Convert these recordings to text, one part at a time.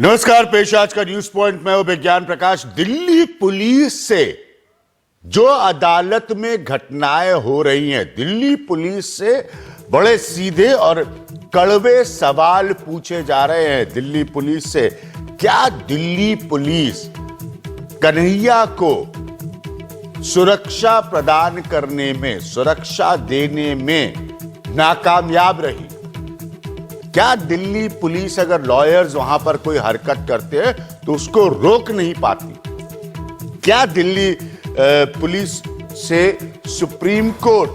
नमस्कार, पेश आज का न्यूज पॉइंट में हूं विज्ञान प्रकाश। दिल्ली पुलिस से जो अदालत में घटनाएं हो रही हैं, दिल्ली पुलिस से बड़े सीधे और कड़वे सवाल पूछे जा रहे हैं। दिल्ली पुलिस से क्या दिल्ली पुलिस कन्हैया को सुरक्षा प्रदान करने में, सुरक्षा देने में नाकामयाब रही? क्या दिल्ली पुलिस अगर लॉयर्स वहां पर कोई हरकत करते हैं तो उसको रोक नहीं पाती? क्या दिल्ली पुलिस से सुप्रीम कोर्ट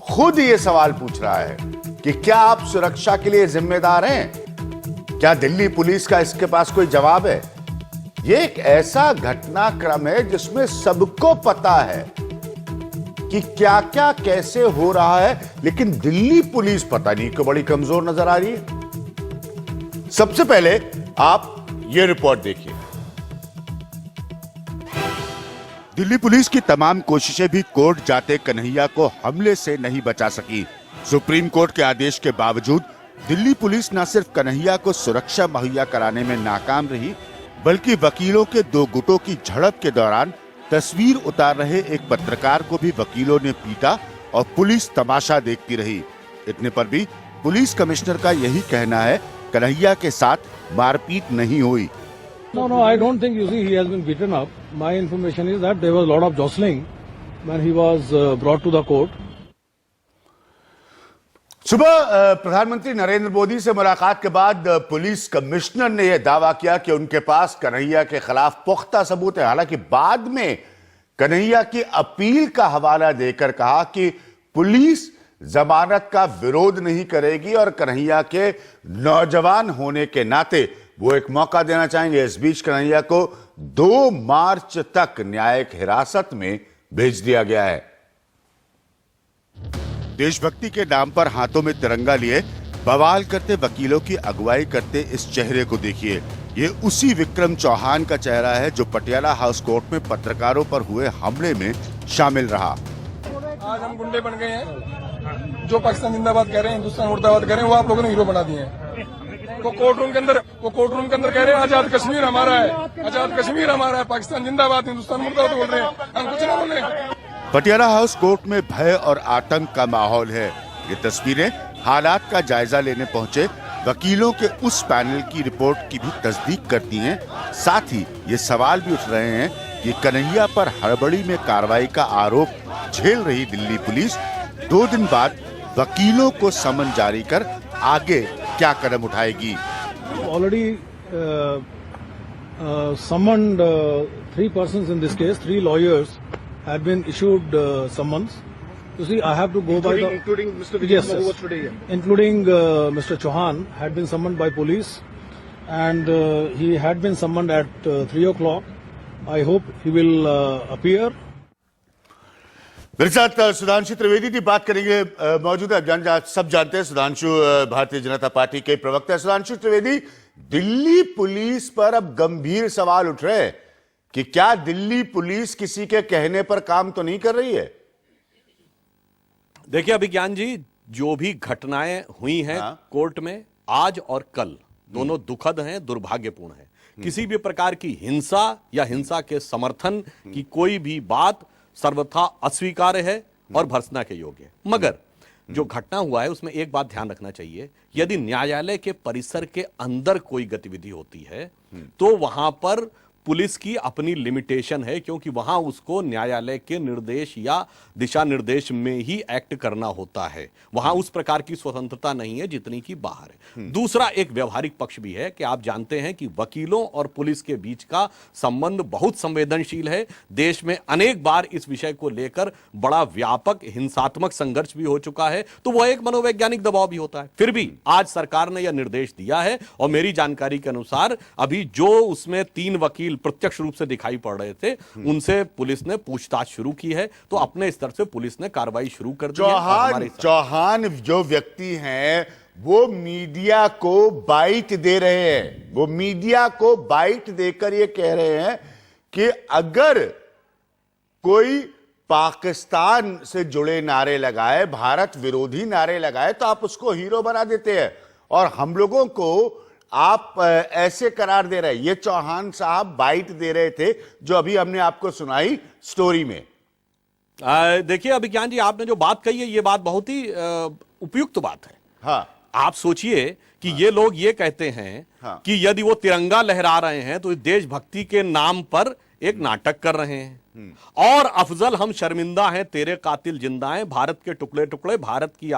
खुद यह सवाल पूछ रहा है कि क्या आप सुरक्षा के लिए जिम्मेदार हैं? क्या दिल्ली पुलिस का इसके पास कोई जवाब है? यह एक ऐसा घटनाक्रम है जिसमें सबको पता है कि क्या क्या कैसे हो रहा है, लेकिन दिल्ली पुलिस पता नहीं क्यों बड़ी कमजोर नजर आ रही है। सबसे पहले आप यह रिपोर्ट देखिए। दिल्ली पुलिस की तमाम कोशिशें भी कोर्ट जाते कन्हैया को हमले से नहीं बचा सकी। सुप्रीम कोर्ट के आदेश के बावजूद दिल्ली पुलिस न सिर्फ कन्हैया को सुरक्षा मुहैया कराने में नाकाम रही, बल्कि वकीलों के दो गुटों की झड़प के दौरान तस्वीर उतार रहे एक पत्रकार को भी वकीलों ने पीटा और पुलिस तमाशा देखती रही। इतने पर भी पुलिस कमिश्नर का यही कहना है, कन्हैया के साथ मारपीट नहीं हुई। No, I don't think. You see, he has been beaten up. My information is that there was a lot of jostling when he was brought to the court. सुबह प्रधानमंत्री नरेंद्र मोदी से मुलाकात के बाद पुलिस कमिश्नर ने यह दावा किया कि उनके पास कन्हैया के खिलाफ पुख्ता सबूत है। हालांकि बाद में कन्हैया की अपील का हवाला देकर कहा कि पुलिस जमानत का विरोध नहीं करेगी और कन्हैया के नौजवान होने के नाते वो एक मौका देना चाहेंगे। इस बीच कन्हैया को 2 मार्च तक न्यायिक हिरासत में भेज दिया गया है। देशभक्ति के नाम पर हाथों में तिरंगा लिए बवाल करते वकीलों की अगुवाई करते इस चेहरे को देखिए। ये उसी विक्रम चौहान का चेहरा है जो पटियाला हाउस कोर्ट में पत्रकारों पर हुए हमले में शामिल रहा। आज हम गुंडे बन गए हैं। जो पाकिस्तान जिंदाबाद कह रहे हैं, हिंदुस्तान मुर्दाबाद कह रहे हैं, वो आप लोगों ने हीरो बना दिए हैं। वो कोर्ट रूम के अंदर कह रहे हैं आजाद कश्मीर हमारा है, आजाद कश्मीर हमारा है, पाकिस्तान जिंदाबाद, हिंदुस्तान मुर्दाबाद बोल रहे हैं। हम कुछ ना बोल रहे हैं। पटियाला हाउस कोर्ट में भय और आतंक का माहौल है। ये तस्वीरें हालात का जायजा लेने पहुंचे वकीलों के उस पैनल की रिपोर्ट की भी तस्दीक करती हैं। साथ ही ये सवाल भी उठ रहे हैं कि कन्हैया पर हड़बड़ी में कार्रवाई का आरोप झेल रही दिल्ली पुलिस 2 दिन बाद वकीलों को समन जारी कर आगे क्या कदम उठाएगी। Already summoned 3 persons in this case. 3 lawyers had been issued summons. You see, I have to go by the... Including Mr. Yes, Vijay, who was today here. Including Mr. Chauhan had been summoned by police, and he had been summoned at 3 o'clock. I hope he will appear. मेरे साथ सुधांशु त्रिवेदी की बात करेंगे। मौजूद है, सब जानते हैं सुधांशु भारतीय जनता पार्टी के प्रवक्ता है। सुधांशु त्रिवेदी, दिल्ली पुलिस पर अब गंभीर सवाल उठ रहे हैं कि क्या दिल्ली पुलिस किसी के कहने पर काम तो नहीं कर रही है? देखिए अभिज्ञान जी, जो भी घटनाएं हुई हैं कोर्ट में आज और कल, दोनों दुखद हैं, दुर्भाग्यपूर्ण है। किसी भी प्रकार की हिंसा या हिंसा के समर्थन की कोई भी बात सर्वथा अस्वीकार्य है और भर्त्सना के योग्य है। मगर जो घटना हुआ है उसमें एक बात ध्यान रखना चाहिए, यदि न्यायालय के परिसर के अंदर कोई गतिविधि होती है तो वहां पर पुलिस की अपनी लिमिटेशन है, क्योंकि वहां उसको न्यायालय के निर्देश या दिशा निर्देश में ही एक्ट करना होता है। वहां उस प्रकार की स्वतंत्रता नहीं है जितनी की बाहर है। दूसरा एक व्यवहारिक पक्ष भी है कि आप जानते हैं कि वकीलों और पुलिस के बीच का संबंध बहुत संवेदनशील है। देश में अनेक बार इस विषय को लेकर बड़ा व्यापक हिंसात्मक संघर्ष भी हो चुका है, तो वह एक मनोवैज्ञानिक दबाव भी होता है। फिर भी आज सरकार ने यह निर्देश दिया है और मेरी जानकारी के अनुसार अभी जो उसमें 3 वकील प्रत्यक्ष रूप से दिखाई पड़ रहे थे, उनसे पुलिस ने पूछताछ शुरू की है। तो अपने स्तर से पुलिस ने कार्रवाई शुरू कर दी है। चौहान जो व्यक्ति हैं वो मीडिया को बाइट दे रहे हैं। वो मीडिया को बाइट देकर ये कह रहे हैं कि अगर कोई पाकिस्तान से जुड़े नारे लगाए, भारत विरोधी नारे लगाए, तो आप उसको हीरो बना देते हैं और हम लोगों को आप ऐसे करार दे रहे हैं? ये चौहान साहब बाइट दे रहे थे जो अभी हमने आपको सुनाई स्टोरी में। देखिए अभिज्ञान जी, आपने जो बात कही है ये बात बहुत ही उपयुक्त बात है। हाँ, आप सोचिए कि ये लोग ये कहते हैं हाँ। कि यदि वो तिरंगा लहरा रहे हैं तो इस देशभक्ति के नाम पर एक नाटक कर रहे हैं, और अफजल हम शर्मिंदा हैं तेरे कातिल जिंदा हैं, भारत के टुकड़े टुकड़े, भारत की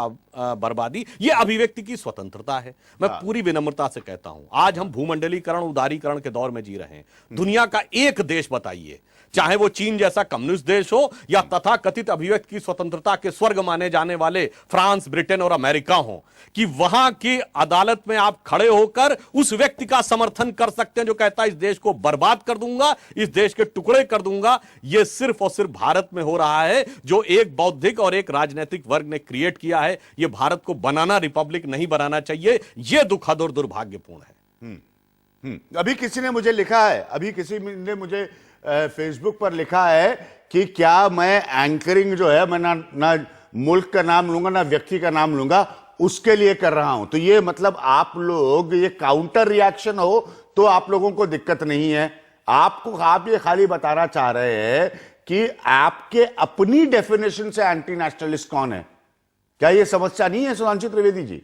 बर्बादी। ये अभिव्यक्ति की स्वतंत्रता है। मैं पूरी विनम्रता से कहता हूं, आज हम भूमंडलीकरण उदारीकरण के दौर में जी रहे हैं। दुनिया का एक देश बताइए, चाहे वो चीन जैसा कम्युनिस्ट देश हो या तथा कथित अभिव्यक्ति की स्वतंत्रता के स्वर्ग माने जाने वाले फ्रांस, ब्रिटेन और अमेरिका हो, कि वहां की अदालत में आप खड़े होकर उस व्यक्ति का समर्थन कर सकते हैं जो कहता है इस देश को बर्बाद कर दूंगा, इस देश के टुकड़े कर दूंगा। यह सिर्फ और सिर्फ भारत में हो रहा है, जो एक बौद्धिक और एक राजनीतिक वर्ग ने क्रिएट किया है। यह भारत को बनाना रिपब्लिक नहीं बनाना चाहिए। यह दुखद और दुर्भाग्यपूर्ण है। अभी किसी ने मुझे लिखा है, अभी किसी ने मुझे फेसबुक पर लिखा है कि क्या मैं एंकरिंग जो है मैं ना मुल्क का नाम लूंगा ना व्यक्ति का नाम लूंगा, उसके लिए कर रहा हूं। तो ये मतलब आप लोग ये काउंटर रिएक्शन हो तो आप लोगों को दिक्कत नहीं है। आप ये खाली बताना चाह रहे हैं कि आपके अपनी डेफिनेशन से एंटी नेशनलिस्ट कौन है। क्या ये समस्या नहीं है सुधांशु त्रिवेदी जी?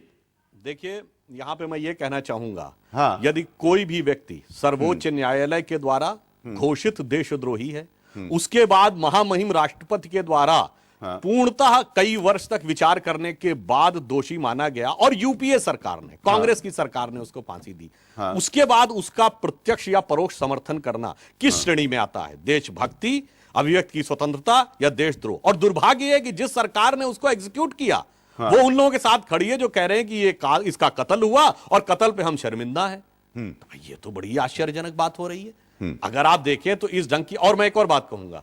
देखिए यहां पे मैं ये कहना चाहूंगा, हाँ। यदि कोई भी व्यक्ति सर्वोच्च न्यायालय के द्वारा घोषित देशद्रोही है, उसके बाद महामहिम राष्ट्रपति के द्वारा पूर्णतः कई वर्ष तक विचार करने के बाद दोषी माना गया और यूपीए सरकार ने, कांग्रेस की सरकार ने उसको फांसी दी, उसके बाद उसका प्रत्यक्ष या परोक्ष समर्थन करना किस श्रेणी में आता है? देशभक्ति, अभिव्यक्ति की स्वतंत्रता या देशद्रोह? और दुर्भाग्य है कि जिस सरकार ने उसको एग्जीक्यूट किया वो उन लोगों के साथ खड़ी है जो कह रहे हैं कि इसका कत्ल हुआ और कत्ल पे हम शर्मिंदा है। तो ये तो बड़ी आश्चर्यजनक बात हो रही है। अगर आप देखें तो इस ढंग की, और मैं एक और बात कहूंगा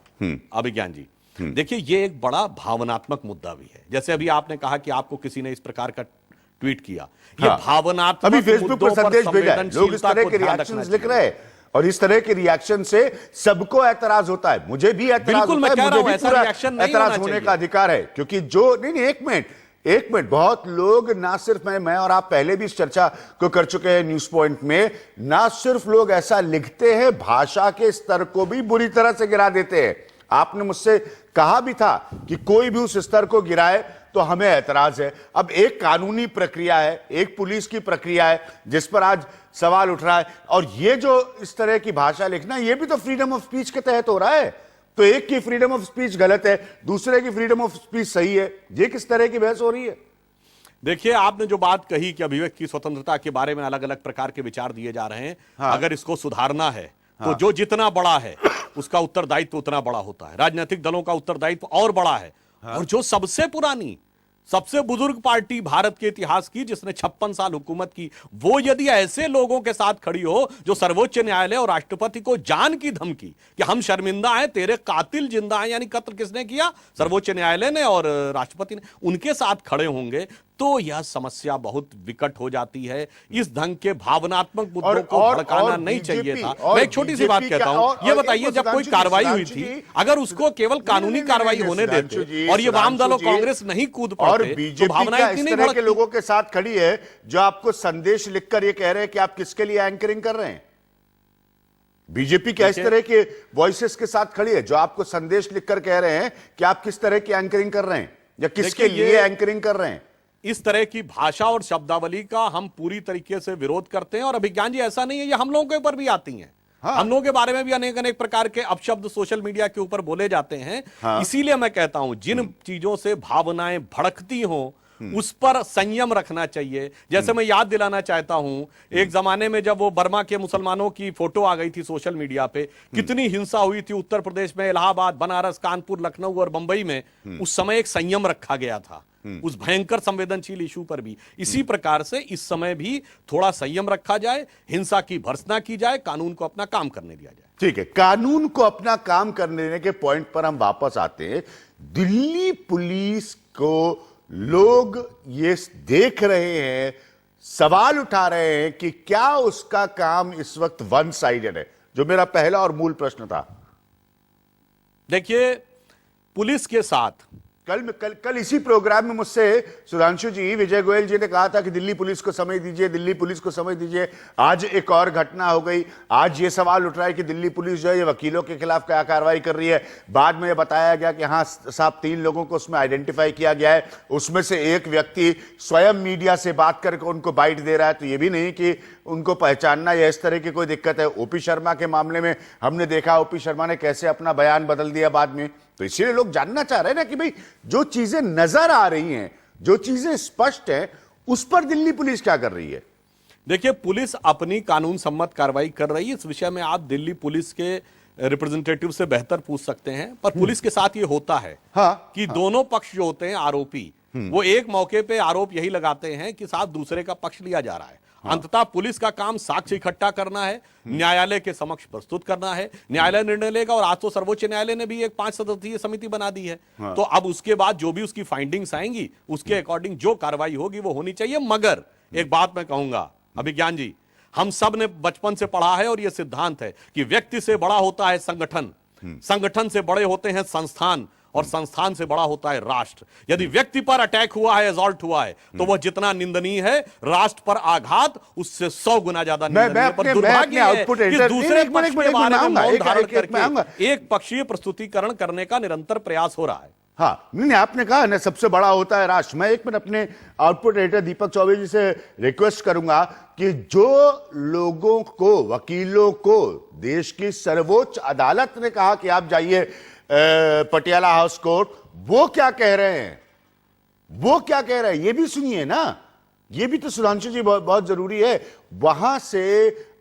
अभिज्ञान जी, देखिए ये एक बड़ा भावनात्मक मुद्दा भी है। जैसे अभी आपने कहा कि आपको किसी ने इस प्रकार का ट्वीट किया, ये भावनात्मक अभी फेसबुक पर संदेश भेजा है, लोग इस तरह के रिएक्शंस लिख रहे हैं और इस तरह के रिएक्शन से सबको ऐतराज होता है। मुझे भी ऐतराज होता है, मुझे भी पूरा ऐतराज होने का अधिकार है, क्योंकि जो नहीं, एक मिनट, बहुत लोग, ना सिर्फ मैं और आप पहले भी इस चर्चा को कर चुके हैं न्यूज पॉइंट में, ना सिर्फ लोग ऐसा लिखते हैं, भाषा के स्तर को भी बुरी तरह से गिरा देते हैं। आपने मुझसे कहा भी था कि कोई भी उस स्तर को गिराए तो हमें ऐतराज है। अब एक कानूनी प्रक्रिया है, एक पुलिस की प्रक्रिया है जिस पर आज सवाल उठ रहा है, और ये जो इस तरह की भाषा लिखना, ये भी तो फ्रीडम ऑफ स्पीच के तहत हो रहा है। तो एक की फ्रीडम ऑफ स्पीच गलत है, दूसरे की फ्रीडम ऑफ स्पीच सही है। ये किस तरह की बहस हो रही है? देखिए आपने जो बात कही कि अभिव्यक्ति की स्वतंत्रता के बारे में अलग अलग प्रकार के विचार दिए जा रहे हैं, अगर इसको सुधारना है तो जो जितना बड़ा है उसका उत्तरदायित्व उतना बड़ा होता है। राजनीतिक दलों का उत्तरदायित्व और बड़ा है। और जो सबसे पुरानी, सबसे बुजुर्ग पार्टी भारत के इतिहास की, जिसने 56 साल हुकूमत की, वो यदि ऐसे लोगों के साथ खड़ी हो जो सर्वोच्च न्यायालय और राष्ट्रपति को जान की धमकी कि हम शर्मिंदा हैं तेरे कातिल जिंदा हैं, यानी कत्ल किसने किया? सर्वोच्च न्यायालय ने और राष्ट्रपति ने, उनके साथ खड़े होंगे तो यह समस्या बहुत विकट हो जाती है। इस ढंग के भावनात्मक मुद्दों को भड़काना नहीं चाहिए था। मैं एक छोटी सी बात कहता हूं, ये बताइए जब कोई कार्रवाई हुई थी, अगर उसको केवल कानूनी कार्रवाई होने देते और ये वाम दल और कांग्रेस नहीं कूद और पड़ते, बीजेपी तो भावनाएं इतनी नहीं के लोगों के साथ खड़ी है जो आपको संदेश लिखकर ये कह रहे हैं कि आप किसके लिए एंकरिंग कर रहे हैं। बीजेपी क्या इस तरह के वॉइसेस के साथ खड़ी है जो आपको संदेश लिखकर कह रहे हैं कि आप किस तरह की एंकरिंग कर रहे हैं या किसके लिए एंकरिंग कर रहे हैं? इस तरह की भाषा और शब्दावली का हम पूरी तरीके से विरोध करते हैं। और अभिज्ञान जी ऐसा नहीं है, ये हम लोगों के ऊपर भी आती हैं। हम लोगों के बारे में भी अनेक अनेक प्रकार के अपशब्द सोशल मीडिया के ऊपर बोले जाते हैं। इसीलिए मैं कहता हूं, जिन चीजों से भावनाएं भड़कती हों उस पर संयम रखना चाहिए। जैसे मैं याद दिलाना चाहता हूं, एक जमाने में जब वो बर्मा के मुसलमानों की फोटो आ गई थी सोशल मीडिया पे, कितनी हिंसा हुई थी उत्तर प्रदेश में, इलाहाबाद, बनारस, कानपुर, लखनऊ और मुंबई में। उस समय एक संयम रखा गया था उस भयंकर संवेदनशील इशू पर भी। इसी प्रकार से इस समय भी थोड़ा संयम रखा जाए, हिंसा की भर्त्सना की जाए, कानून को अपना काम करने दिया जाए। ठीक है, कानून को अपना काम करने देने के पॉइंट पर हम वापस आते हैं। दिल्ली पुलिस को लोग ये देख रहे हैं, सवाल उठा रहे हैं कि क्या उसका काम इस वक्त वन साइडेड है, जो मेरा पहला और मूल प्रश्न था। देखिए, पुलिस के साथ कल इसी प्रोग्राम में मुझसे सुधांशु जी, विजय गोयल जी ने कहा था कि दिल्ली पुलिस को समय दीजिए, दिल्ली पुलिस को समय दीजिए। आज एक और घटना हो गई। आज ये सवाल उठ रहा है कि दिल्ली पुलिस जो है ये वकीलों के खिलाफ क्या कार्रवाई कर रही है। बाद में ये बताया गया कि हाँ साहब 3 लोगों को उसमें आइडेंटिफाई किया गया है, उसमें से एक व्यक्ति स्वयं मीडिया से बात करके उनको बाइट दे रहा है। तो ये भी नहीं कि उनको पहचानना या इस तरह की कोई दिक्कत है। ओपी शर्मा के मामले में हमने देखा ओपी शर्मा ने कैसे अपना बयान बदल दिया बाद में। तो इसीलिए लोग जानना चाह रहे हैं ना कि भाई जो चीजें नजर आ रही हैं, जो चीजें स्पष्ट हैं, उस पर दिल्ली पुलिस क्या कर रही है। देखिए, पुलिस अपनी कानून सम्मत कार्रवाई कर रही है। इस विषय में आप दिल्ली पुलिस के रिप्रेजेंटेटिव से बेहतर पूछ सकते हैं। पर पुलिस के साथ ये होता है कि दोनों पक्ष जो होते हैं आरोपी, वो एक मौके पे आरोप यही लगाते हैं कि साहब दूसरे का पक्ष लिया जा रहा है। अंततः पुलिस का काम साक्ष्य इकट्ठा करना है, न्यायालय के समक्ष प्रस्तुत करना है, न्यायालय निर्णय लेगा। और आज तो सर्वोच्च न्यायालय ने भी एक 5 सदस्यीय समिति बना दी है। तो अब उसके बाद जो भी उसकी फाइंडिंग्स आएंगी उसके अकॉर्डिंग जो कार्रवाई होगी वो होनी चाहिए। मगर एक बात मैं कहूंगा अभिज्ञान जी, हम सब ने बचपन से पढ़ा है और यह सिद्धांत है कि व्यक्ति से बड़ा होता है संगठन, संगठन से बड़े होते हैं संस्थान, और संस्थान से बड़ा होता है राष्ट्र। यदि व्यक्ति पर अटैक हुआ है, असॉल्ट हुआ है, तो वह जितना निंदनीय है, राष्ट्र पर आघात उससे 100 गुना ज्यादा निंदनीय है। पर दुर्भाग्य है कि दूसरे पक्ष के बारे में मौन धारण करके एक पक्षीय प्रस्तुतिकरण करने का निरंतर प्रयास हो रहा है। हाँ, नहीं आपने कहा ना सबसे बड़ा होता है राष्ट्र। मैं एक मिनट अपने आउटपुट एडिटर दीपक चौबे जी से रिक्वेस्ट करूंगा कि जो लोगों को, वकीलों को देश की सर्वोच्च अदालत ने कहा कि आप जाइए पटियाला हाउस कोर्ट, वो क्या कह रहे हैं, वो क्या कह रहे हैं, ये भी सुनिए ना। ये भी तो सुधांशु जी बहुत जरूरी है। वहां से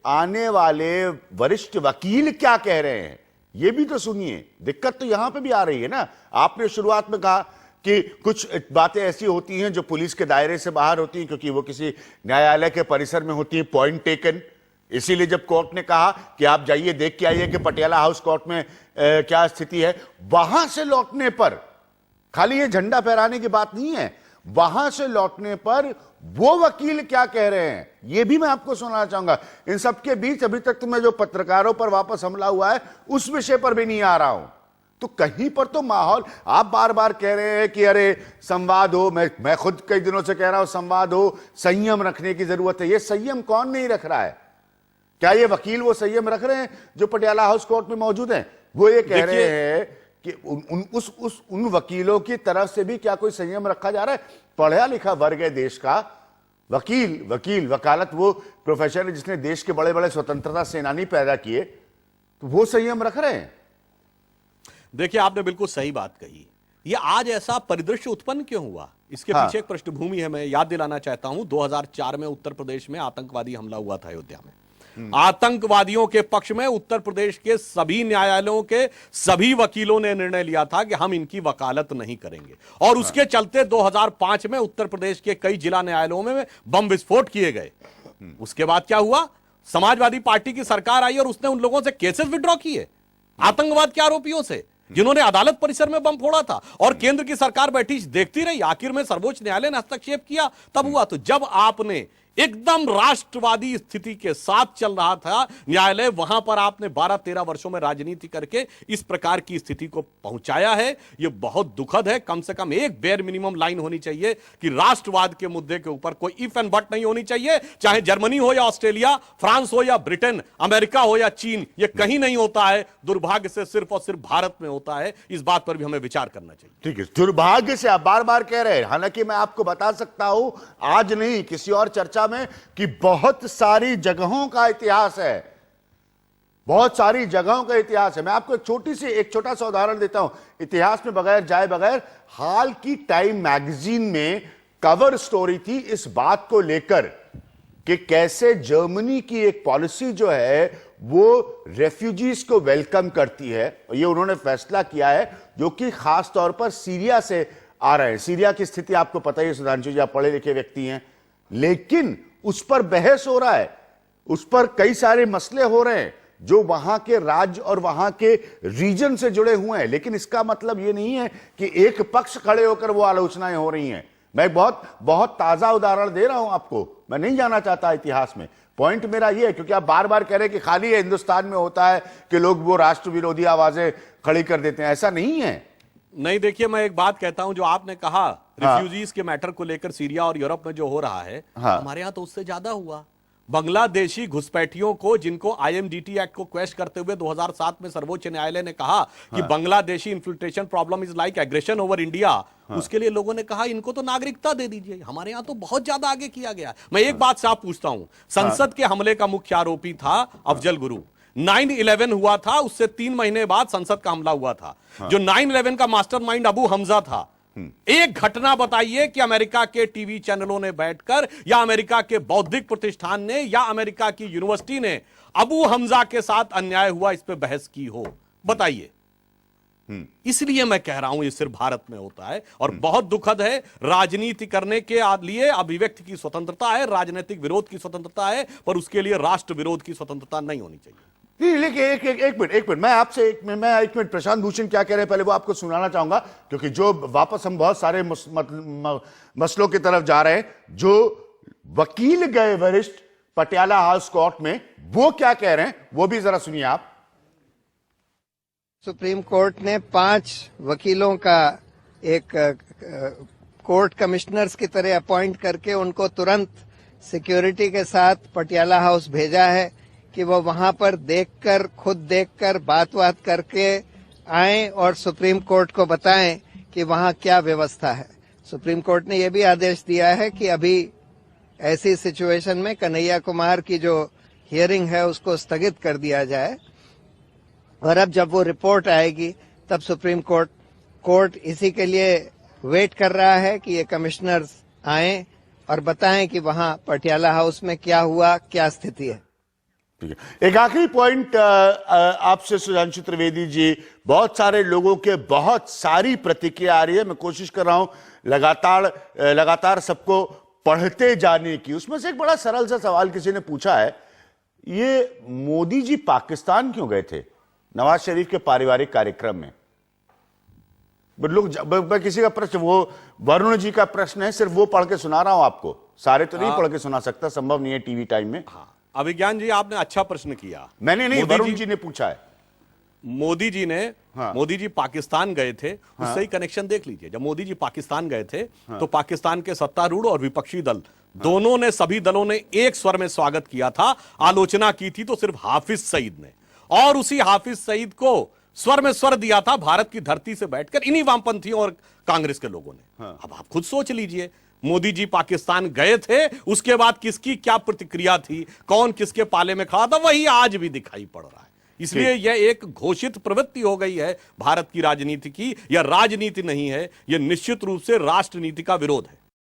आने वाले वरिष्ठ वकील क्या कह रहे हैं, ये भी तो सुनिए। दिक्कत तो यहां पे भी आ रही है ना। आपने शुरुआत में कहा कि कुछ बातें ऐसी होती हैं जो पुलिस के दायरे से बाहर होती हैं क्योंकि वो किसी न्यायालय के परिसर में होती है, पॉइंट टेकन। इसीलिए जब कोर्ट ने कहा कि आप जाइए देख के आइए कि पटियाला हाउस कोर्ट में क्या स्थिति है, वहां से लौटने पर, खाली ये झंडा फहराने की बात नहीं है, वहां से लौटने पर वो वकील क्या कह रहे हैं, ये भी मैं आपको सुनाना चाहूंगा। इन सबके बीच अभी तक तो मैं जो पत्रकारों पर वापस हमला हुआ है उस विषय पर भी नहीं आ रहा हूं। तो कहीं पर तो माहौल, आप बार बार कह रहे हैं कि अरे संवाद हो, मैं खुद कई दिनों से कह रहा हूं संवाद हो, संयम रखने की जरूरत है। ये संयम कौन नहीं रख रहा है? क्या ये वकील वो संयम रख रहे हैं जो पटियाला हाउस कोर्ट में मौजूद हैं? वो ये कह रहे हैं कि उन वकीलों की तरफ से भी क्या कोई संयम रखा जा रहा है? पढ़ा लिखा वर्ग है देश का, वकालत वो प्रोफेशन है जिसने देश के बड़े बड़े स्वतंत्रता सेनानी पैदा किए, तो वो संयम रख रहे हैं। देखिए, आपने बिल्कुल सही बात कही। ये आज ऐसा परिदृश्य उत्पन्न क्यों हुआ, इसके पीछे एक पृष्ठभूमि है। मैं याद दिलाना चाहता हूं, 2004 में उत्तर प्रदेश में आतंकवादी हमला हुआ था अयोध्या में। आतंकवादियों के पक्ष में उत्तर प्रदेश के सभी न्यायालयों के सभी वकीलों ने निर्णय लिया था कि हम इनकी वकालत नहीं करेंगे। और उसके चलते 2005 में उत्तर प्रदेश के कई जिला न्यायालयों में बम विस्फोट किए गए। उसके बाद क्या हुआ? समाजवादी पार्टी की सरकार आई और उसने उन लोगों से केसेस विड्रॉ किए, आतंकवाद के आरोपियों से, जिन्होंने अदालत परिसर में बम फोड़ा था। और केंद्र की सरकार बैठी देखती रही। आखिर में सर्वोच्च न्यायालय ने हस्तक्षेप किया, तब हुआ। तो जब आपने एकदम राष्ट्रवादी स्थिति के साथ चल रहा था न्यायालय, वहां पर आपने 12-13 वर्षों में राजनीति करके इस प्रकार की स्थिति को पहुंचाया है। यह बहुत दुखद है। कम से कम एक बेयर मिनिमम लाइन होनी चाहिए कि राष्ट्रवाद के मुद्दे के ऊपर कोई इफ एंड बट नहीं होनी चाहिए। चाहे जर्मनी हो या ऑस्ट्रेलिया, फ्रांस हो या ब्रिटेन, अमेरिका हो या चीन, यह कहीं नहीं होता है। दुर्भाग्य से सिर्फ और सिर्फ भारत में होता है। इस बात पर भी हमें विचार करना चाहिए। ठीक है, दुर्भाग्य से आप बार बार कह रहे हैं। हालांकि मैं आपको बता सकता हूं, आज नहीं किसी और चर्चा में, कि बहुत सारी जगहों का इतिहास है, बहुत सारी जगहों का इतिहास है। मैं आपको एक छोटा सा उदाहरण देता हूं इतिहास में बगैर जाए बगैर। हाल की टाइम मैगजीन में कवर स्टोरी थी इस बात को लेकर कि कैसे जर्मनी की एक पॉलिसी जो है वो रेफ्यूजीज को वेलकम करती है। और ये उन्होंने फैसला किया है जो कि खास तौर पर सीरिया से आ रहे हैं। सीरिया की स्थिति आपको पता ही है सुधांशु जी, आप पढ़े लिखे व्यक्ति हैं। लेकिन उस पर बहस हो रहा है, उस पर कई सारे मसले हो रहे हैं जो वहां के राज्य और वहां के रीजन से जुड़े हुए हैं। लेकिन इसका मतलब यह नहीं है कि एक पक्ष खड़े होकर वो आलोचनाएं हो रही हैं। मैं बहुत बहुत ताजा उदाहरण दे रहा हूं आपको, मैं नहीं जाना चाहता इतिहास में। पॉइंट मेरा यह है, क्योंकि आप बार बार कह रहे हैं कि खाली ये हिंदुस्तान में होता है कि लोग वो राष्ट्र विरोधी आवाजें खड़ी कर देते हैं, ऐसा नहीं है। नहीं, देखिए मैं एक बात कहता हूं, जो आपने कहा रिफ्यूजीज के मैटर को लेकर सीरिया और यूरोप में जो हो रहा है, हमारे यहां तो उससे ज्यादा हुआ। बांग्लादेशी घुसपैठियों को, जिनको आईएमडीटी एक्ट को क्वेश्चन करते हुए 2007 में सर्वोच्च न्यायालय ने कहा कि Bangladeshi infiltration problem is like aggression over India, उसके लिए लोगों ने कहा इनको तो नागरिकता दे दीजिए। हमारे यहां तो बहुत ज्यादा आगे किया गया। मैं एक बात से आप पूछता हूं, संसद के हमले का मुख्य आरोपी था अफजल गुरु। 9/11 हुआ था, उससे 3 महीने बाद संसद का हमला हुआ था। जो 9/11 का मास्टरमाइंड अबू हमजा था, एक घटना बताइए कि अमेरिका के टीवी चैनलों ने बैठकर, या अमेरिका के बौद्धिक प्रतिष्ठान ने, या अमेरिका की यूनिवर्सिटी ने अबू हमजा के साथ अन्याय हुआ इस पे बहस की हो, बताइए। इसलिए मैं कह रहा हूं ये सिर्फ भारत में होता है और बहुत दुखद है। राजनीति करने के लिए अभिव्यक्ति की स्वतंत्रता है, राजनीतिक विरोध की स्वतंत्रता है, पर उसके लिए राष्ट्र विरोध की स्वतंत्रता नहीं होनी चाहिए। नहीं, लेकिन एक मिनट मैं आपसे एक मिनट प्रशांत भूषण क्या कह रहे हैं पहले वो आपको सुनाना चाहूंगा, क्योंकि जो वापस हम बहुत सारे मसलों की तरफ जा रहे हैं। जो वकील गए वरिष्ठ पटियाला हाउस कोर्ट में, वो क्या कह रहे हैं वो भी जरा सुनिए आप। सुप्रीम कोर्ट ने 5 वकीलों का एक कोर्ट कमिश्नर्स की तरह अपॉइंट करके उनको तुरंत सिक्योरिटी के साथ पटियाला हाउस भेजा है कि वो वहां पर खुद देखकर बात करके आएं और सुप्रीम कोर्ट को बताएं कि वहां क्या व्यवस्था है। सुप्रीम कोर्ट ने यह भी आदेश दिया है कि अभी ऐसी सिचुएशन में कन्हैया कुमार की जो हियरिंग है उसको स्थगित कर दिया जाए, और अब जब वो रिपोर्ट आएगी तब सुप्रीम कोर्ट इसी के लिए वेट कर रहा है कि ये कमिश्नर्स आएं और बताएं कि वहां पटियाला हाउस में क्या हुआ, क्या स्थिति है। एक आखिरी पॉइंट आपसे सुधांशु त्रिवेदी जी, बहुत सारे लोगों के बहुत सारी प्रतिक्रिया आ रही है, मैं कोशिश कर रहा हूं लगातार सबको पढ़ते जाने की। उसमें से एक बड़ा सरल सा सवाल किसी ने पूछा है, ये मोदी जी पाकिस्तान क्यों गए थे नवाज शरीफ के पारिवारिक कार्यक्रम में? लोग किसी का प्रश्न, वो वरुण जी का प्रश्न है, सिर्फ वो पढ़ के सुना रहा हूं आपको, सारे तो नहीं पढ़ के सुना सकता, संभव नहीं है टीवी टाइम में। अभिज्ञान जी, आपने अच्छा प्रश्न किया। मैंने नहीं, वरुण जी ने पूछा है। मोदी जी पाकिस्तान गए थे, उससे ही कनेक्शन देख लीजिए। जब मोदी जी पाकिस्तान गए थे तो पाकिस्तान के सत्तारूढ़ और विपक्षी दल दोनों ने, सभी दलों ने एक स्वर में स्वागत किया था। आलोचना की थी तो सिर्फ हाफिज सईद ने, और उसी हाफिज सईद को स्वर में स्वर दिया था भारत की धरती से बैठकर इन्हीं वामपंथियों और कांग्रेस के लोगों ने। अब आप खुद सोच लीजिए, मोदी जी पाकिस्तान गए थे, उसके बाद किसकी क्या प्रतिक्रिया थी, कौन किसके पाले में खड़ा था, वही आज भी दिखाई पड़ रहा है। इसलिए यह एक घोषित प्रवृत्ति हो गई है भारत की राजनीति की। यह राजनीति नहीं है, यह निश्चित रूप से राष्ट्रनीति का विरोध है।